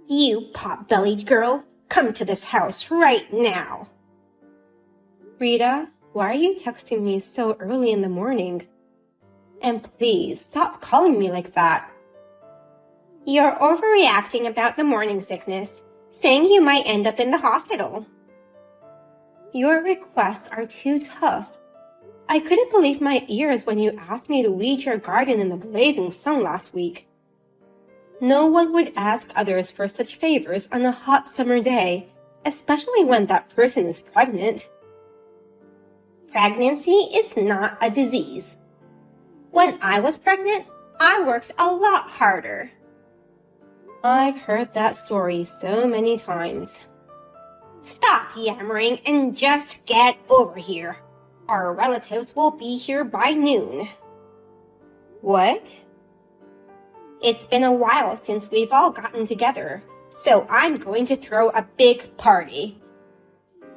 You pot-bellied girl, come to this house right now. Rita, why are you texting me so early in the morning? And please, stop calling me like that. You're overreacting about the morning sickness, saying you might end up in the hospital. Your requests are too tough. I couldn't believe my ears when you asked me to weed your garden in the blazing sun last week. No one would ask others for such favors on a hot summer day, especially when that person is pregnant. Pregnancy is not a disease. When I was pregnant, I worked a lot harder. I've heard that story so many times. Stop yammering and just get over here. Our relatives will be here by noon. What? It's been a while since we've all gotten together, so I'm going to throw a big party.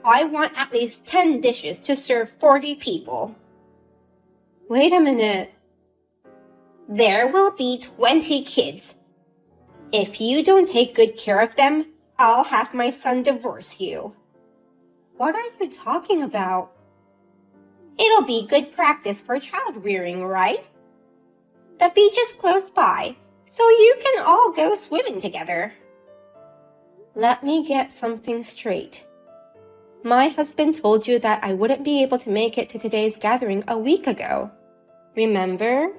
I want at least 10 dishes to serve 40 people. Wait a minute. There will be 20 kids. If you don't take good care of them, I'll have my son divorce you. What are you talking about? It'll be good practice for child rearing, right? The beach is close by, so you can all go swimming together. Let me get something straight. My husband told you that I wouldn't be able to make it to today's gathering a week ago. Remember?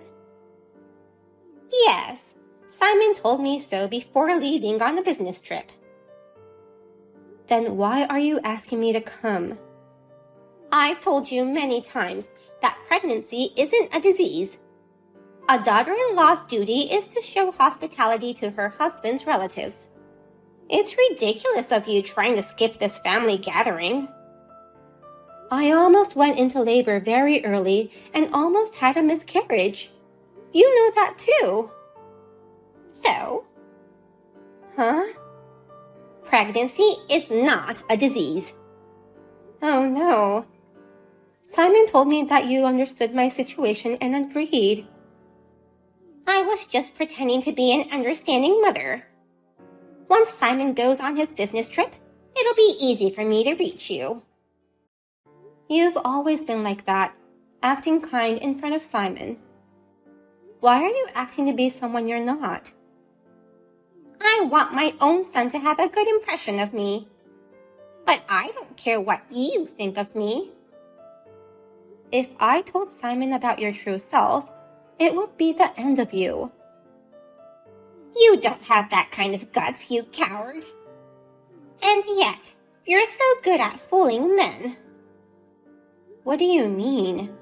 Yes, Simon told me so before leaving on a business trip. Then why are you asking me to come? I've told you many times that pregnancy isn't a disease. A daughter-in-law's duty is to show hospitality to her husband's relatives. It's ridiculous of you trying to skip this family gathering. I almost went into labor very early and almost had a miscarriage. You know that too. So? Huh? Pregnancy is not a disease. Oh no. Simon told me that you understood my situation and agreed. I was just pretending to be an understanding mother. Once Simon goes on his business trip, it'll be easy for me to reach you. You've always been like that, acting kind in front of Simon. Why are you acting to be someone you're not? I want my own son to have a good impression of me. But I don't care what you think of me. If I told Simon about your true self, it would be the end of you. You don't have that kind of guts, you coward. And yet, you're so good at fooling men. What do you mean?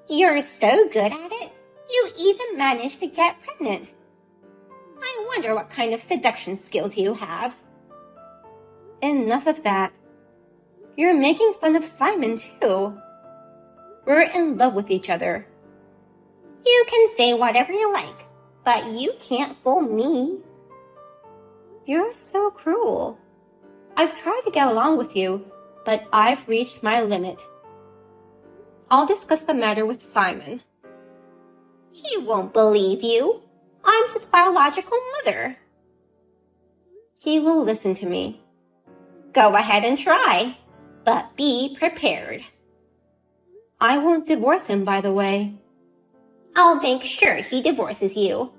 You're so good at it, you even managed to get pregnant. I wonder what kind of seduction skills you have. Enough of that. You're making fun of Simon, too. We're in love with each other. You can say whatever you like, but you can't fool me. You're so cruel. I've tried to get along with you, but I've reached my limit. I'll discuss the matter with Simon. He won't believe you. I'm his biological mother. He will listen to me. Go ahead and try, but be prepared. I won't divorce him, by the way. I'll make sure he divorces you.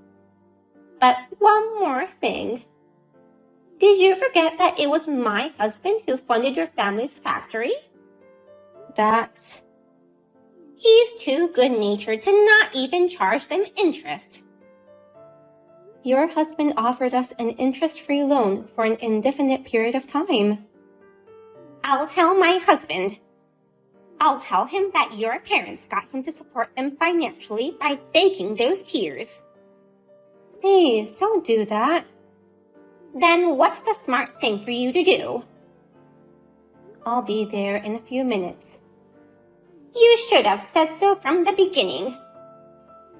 But one more thing. Did you forget that it was my husband who funded your family's factory? That's... He's too good-natured to not even charge them interest. Your husband offered us an interest-free loan for an indefinite period of time. I'll tell my husband. I'll tell him that your parents got him to support them financially by faking those tears. Please, don't do that. Then what's the smart thing for you to do? I'll be there in a few minutes. You should have said so from the beginning.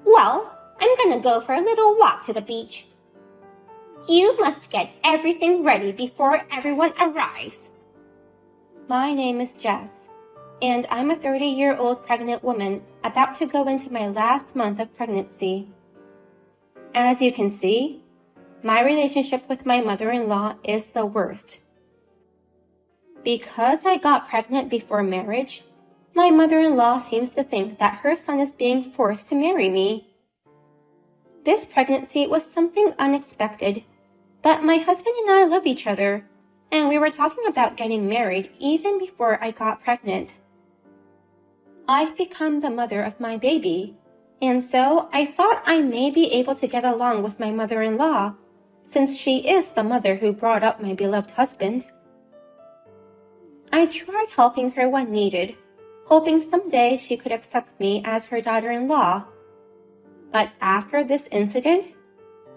Well, I'm gonna go for a little walk to the beach. You must get everything ready before everyone arrives. My name is Jess, and I'm a 30-year-old pregnant woman about to go into my last month of pregnancy. As you can see, My relationship with my mother-in-law is the worst. Because I got pregnant before marriage, my mother-in-law seems to think that her son is being forced to marry me. This pregnancy was something unexpected, but my husband and I love each other, and we were talking about getting married even before I got pregnant. I've become the mother of my baby, and so I thought I may be able to get along with my mother-in-law, since she is the mother who brought up my beloved husband. I tried helping her when needed, hoping someday she could accept me as her daughter-in-law. But after this incident,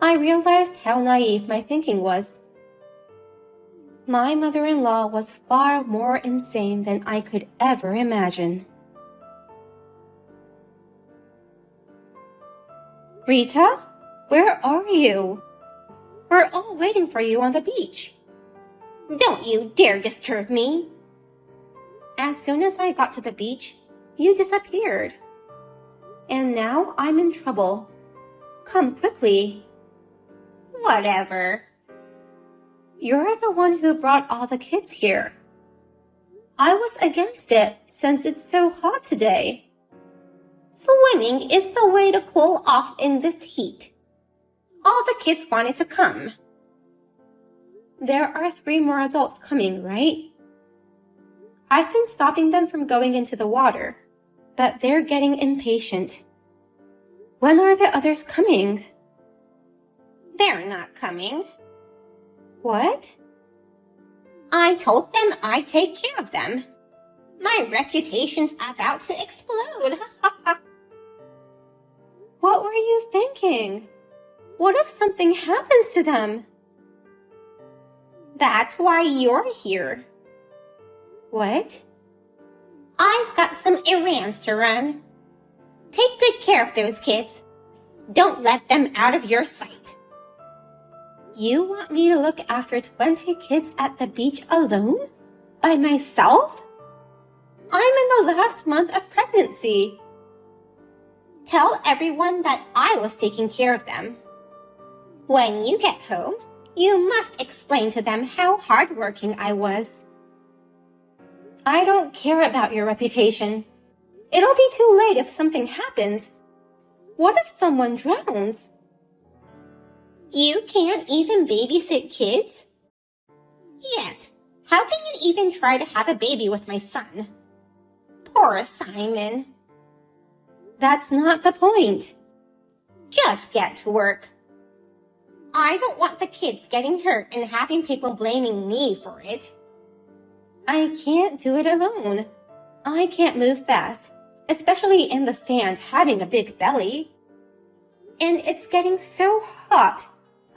I realized how naive my thinking was. My mother-in-law was far more insane than I could ever imagine. Rita, where are you? We're all waiting for you on the beach. Don't you dare disturb me. As soon as I got to the beach, you disappeared. And now I'm in trouble. Come quickly. Whatever. You're the one who brought all the kids here. I was against it since it's so hot today. Swimming is the way to cool off in this heat. All the kids wanted to come. There are 3 more adults coming, right? I've been stopping them from going into the water, but they're getting impatient. When are the others coming? They're not coming. What? I told them I'd take care of them. My reputation's about to explode. What were you thinking? What if something happens to them? That's why you're here. What? I've got some errands to run. Take good care of those kids. Don't let them out of your sight. You want me to look after 20 kids at the beach alone? By myself? I'm in the last month of pregnancy. Tell everyone that I was taking care of them. When you get home, you must explain to them how hardworking I was. I don't care about your reputation. It'll be too late if something happens. What if someone drowns? You can't even babysit kids? Yet, how can you even try to have a baby with my son? Poor Simon. That's not the point. Just get to work. I don't want the kids getting hurt and having people blaming me for it. I can't do it alone. I can't move fast, especially in the sand having a big belly. And it's getting so hot.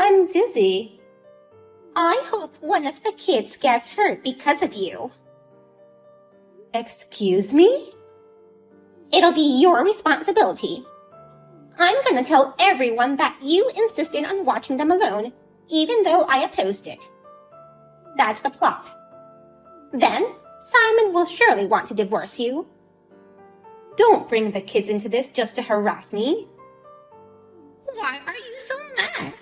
I'm dizzy. I hope one of the kids gets hurt because of you. Excuse me? It'll be your responsibility. I'm gonna tell everyone that you insisted on watching them alone, even though I opposed it. That's the plot. Then, Simon will surely want to divorce you. Don't bring the kids into this just to harass me. Why are you so mad?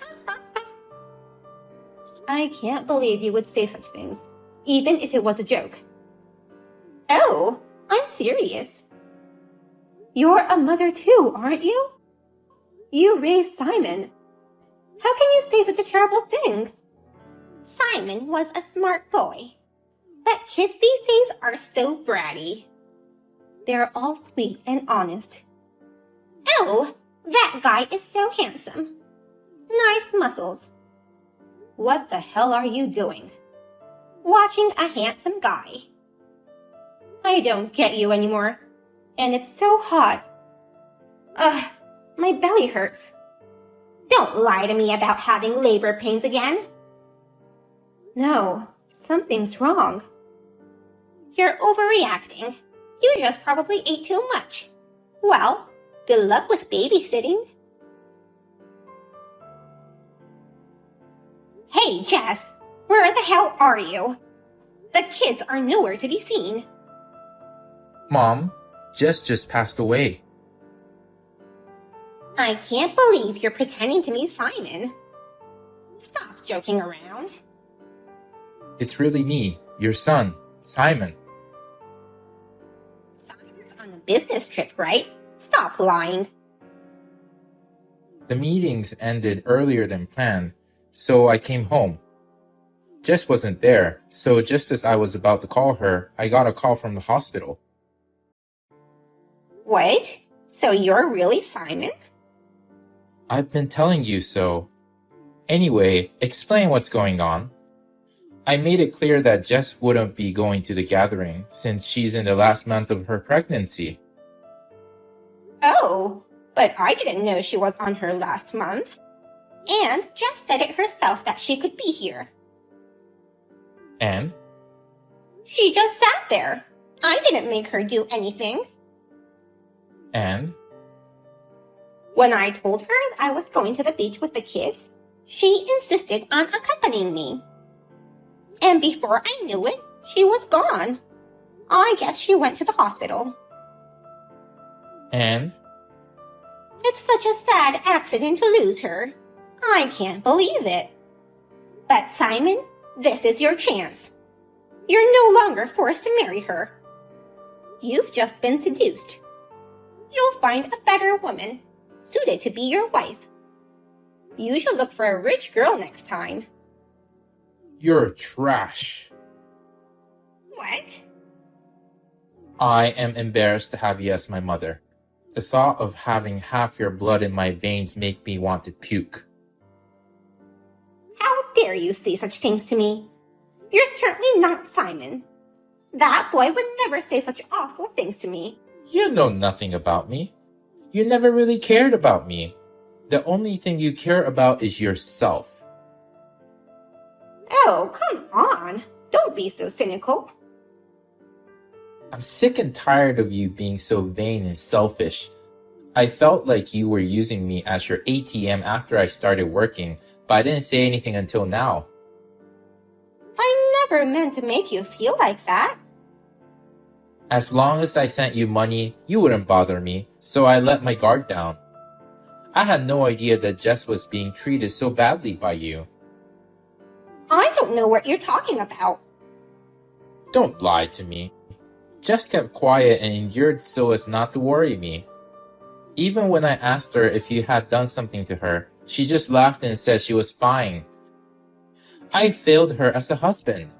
I can't believe you would say such things, even if it was a joke. Oh, I'm serious. You're a mother too, aren't you? You raised Simon. How can you say such a terrible thing? Simon was a smart boy. But kids these days are so bratty. They're all sweet and honest. Oh, that guy is so handsome. Nice muscles. What the hell are you doing? Watching a handsome guy. I don't get you anymore. And it's so hot. Ugh, my belly hurts. Don't lie to me about having labor pains again. No, something's wrong. You're overreacting. You just probably ate too much. Well, good luck with babysitting. Hey, Jess, where the hell are you? The kids are nowhere to be seen. Mom, Jess just passed away. I can't believe you're pretending to be Simon. Stop joking around. It's really me, your son, Simon. Simon's on a business trip, right? Stop lying. The meetings ended earlier than planned, so I came home. Jess wasn't there, so just as I was about to call her, I got a call from the hospital. What? So you're really Simon? I've been telling you so. Anyway, explain what's going on. I made it clear that Jess wouldn't be going to the gathering since she's in the last month of her pregnancy. Oh, but I didn't know she was on her last month. And Jess said it herself that she could be here. And? She just sat there. I didn't make her do anything. And? When I told her I was going to the beach with the kids, she insisted on accompanying me. And before I knew it, she was gone. I guess she went to the hospital. And? It's such a sad accident to lose her. I can't believe it. But Simon, this is your chance. You're no longer forced to marry her. You've just been seduced. You'll find a better woman, suited to be your wife. You should look for a rich girl next time. You're trash. What? I am embarrassed to have you as my mother. The thought of having half your blood in my veins make me want to puke. How dare you say such things to me? You're certainly not Simon. That boy would never say such awful things to me. You know nothing about me. You never really cared about me. The only thing you care about is yourself. Oh, come on. Don't be so cynical. I'm sick and tired of you being so vain and selfish. I felt like you were using me as your ATM after I started working, but I didn't say anything until now. I never meant to make you feel like that. As long as I sent you money, you wouldn't bother me, so I let my guard down. I had no idea that Jess was being treated so badly by you. I don't know what you're talking about. Don't lie to me. Jess kept quiet and endured so as not to worry me. Even when I asked her if you had done something to her, she just laughed and said she was fine. I failed her as a husband.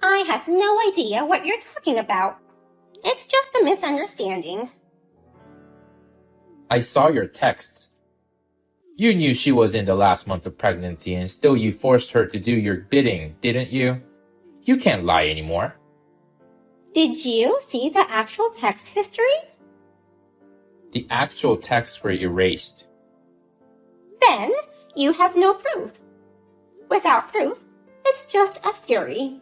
I have no idea what you're talking about. It's just a misunderstanding. I saw your texts. You knew she was in the last month of pregnancy and still you forced her to do your bidding, didn't you? You can't lie anymore. Did you see the actual text history? The actual texts were erased. Then you have no proof. Without proof, it's just a theory.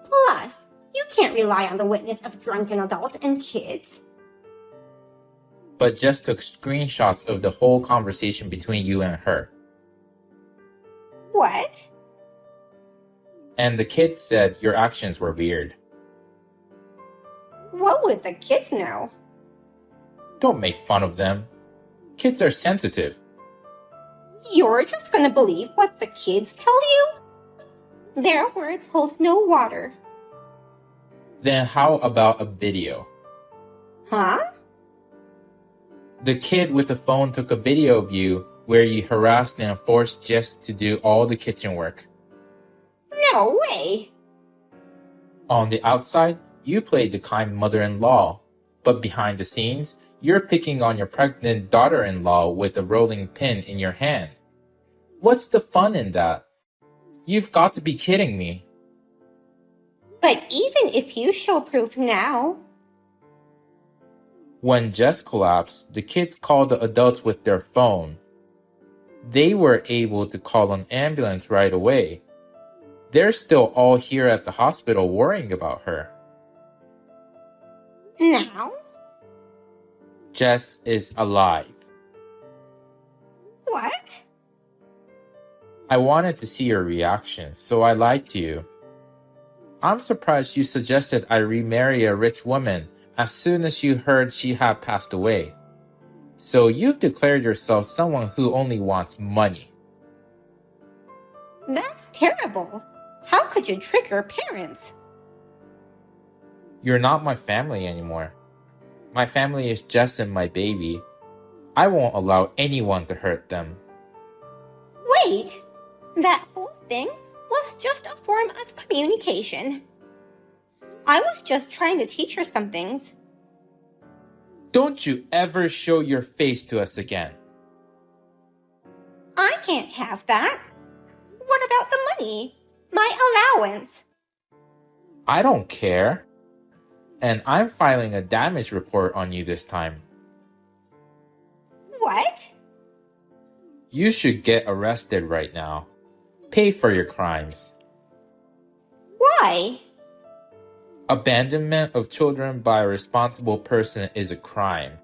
Plus, you can't rely on the witness of drunken adults and kids. But Jess took screenshots of the whole conversation between you and her. What? And the kids said your actions were weird. What would the kids know? Don't make fun of them. Kids are sensitive. You're just gonna believe what the kids tell you? Their words hold no water. Then how about a video? Huh? The kid with the phone took a video of you where you harassed and forced Jess to do all the kitchen work. No way! On the outside, you played the kind mother-in-law, but behind the scenes, you're picking on your pregnant daughter-in-law with a rolling pin in your hand. What's the fun in that? You've got to be kidding me. But even if you show proof now... When Jess collapsed, the kids called the adults with their phone. They were able to call an ambulance right away. They're still all here at the hospital worrying about her. Now? Jess is alive. What? I wanted to see your reaction, so I lied to you. I'm surprised you suggested I remarry a rich woman as soon as you heard she had passed away. So you've declared yourself someone who only wants money. That's terrible. How could you trick your parents? You're not my family anymore. My family is Jess and my baby. I won't allow anyone to hurt them. Wait, that whole thing was just a form of communication. I was just trying to teach her some things. Don't you ever show your face to us again. I can't have that. What about the money? My allowance? I don't care. And I'm filing a damage report on you this time. What? You should get arrested right now. Pay for your crimes. Why? Abandonment of children by a responsible person is a crime.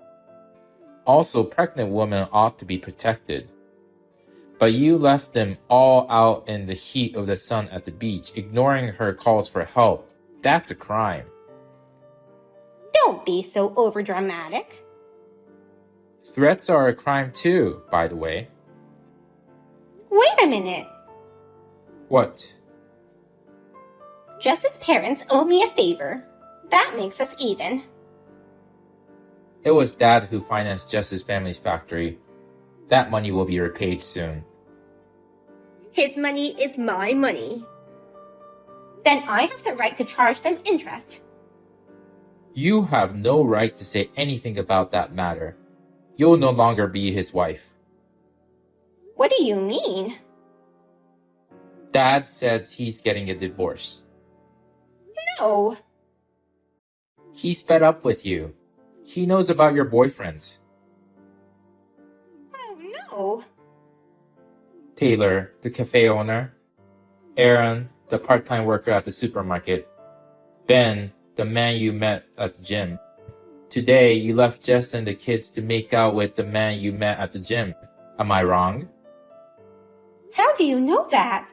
Also, pregnant women ought to be protected. But you left them all out in the heat of the sun at the beach, ignoring her calls for help. That's a crime. Don't be so overdramatic. Threats are a crime too, by the way. Wait a minute. What? Jess's parents owe me a favor. That makes us even. It was Dad who financed Jess's family's factory. That money will be repaid soon. His money is my money. Then I have the right to charge them interest. You have no right to say anything about that matter. You'll no longer be his wife. What do you mean? Dad says he's getting a divorce. No. He's fed up with you. He knows about your boyfriends. Oh no. Taylor, the cafe owner. Aaron, the part-time worker at the supermarket. Ben, the man you met at the gym. Today, you left Jess and the kids to make out with the man you met at the gym. Am I wrong? How do you know that?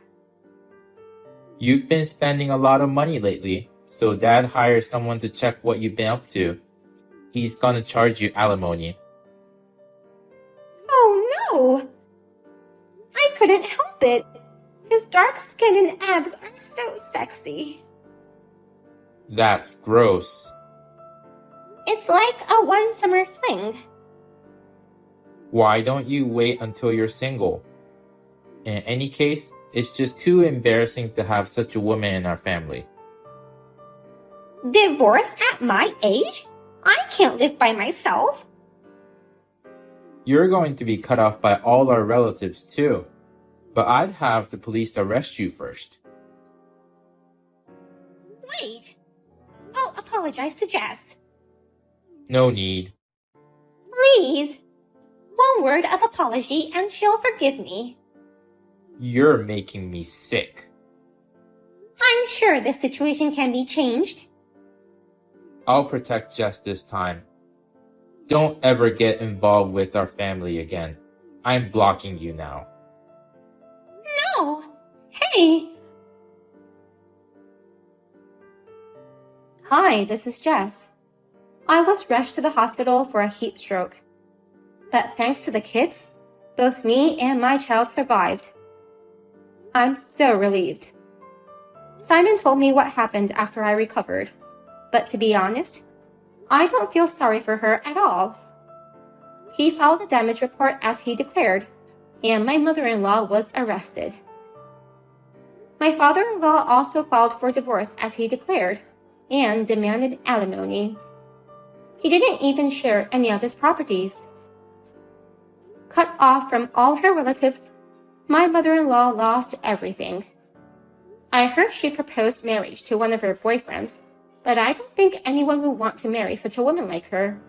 You've been spending a lot of money lately, so Dad hired someone to check what you've been up to. He's gonna charge you alimony. Oh no. I couldn't help it. His dark skin and abs are so sexy. That's gross. It's like a one summer fling. Why don't you wait until you're single? In any case, it's just too embarrassing to have such a woman in our family. Divorce at my age? I can't live by myself. You're going to be cut off by all our relatives too. But I'd have the police arrest you first. Wait. I'll apologize to Jess. No need. Please. One word of apology and she'll forgive me. You're making me sick. I'm sure this situation can be changed. I'll protect Jess this time. Don't ever get involved with our family again. I'm blocking you now. No. Hey. Hi, this is Jess. I was rushed to the hospital for a heat stroke. But thanks to the kids, both me and my child survived. I'm so relieved. Simon told me what happened after I recovered. But to be honest, I don't feel sorry for her at all. He filed a damage report as he declared, and my mother-in-law was arrested. My father-in-law also filed for divorce as he declared, and demanded alimony. He didn't even share any of his properties. Cut off from all her relatives, my mother-in-law lost everything. I heard she proposed marriage to one of her boyfriends, but I don't think anyone would want to marry such a woman like her.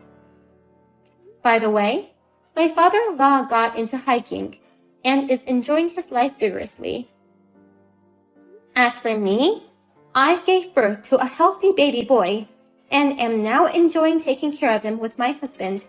By the way, my father-in-law got into hiking and is enjoying his life vigorously. As for me, I gave birth to a healthy baby boy and am now enjoying taking care of him with my husband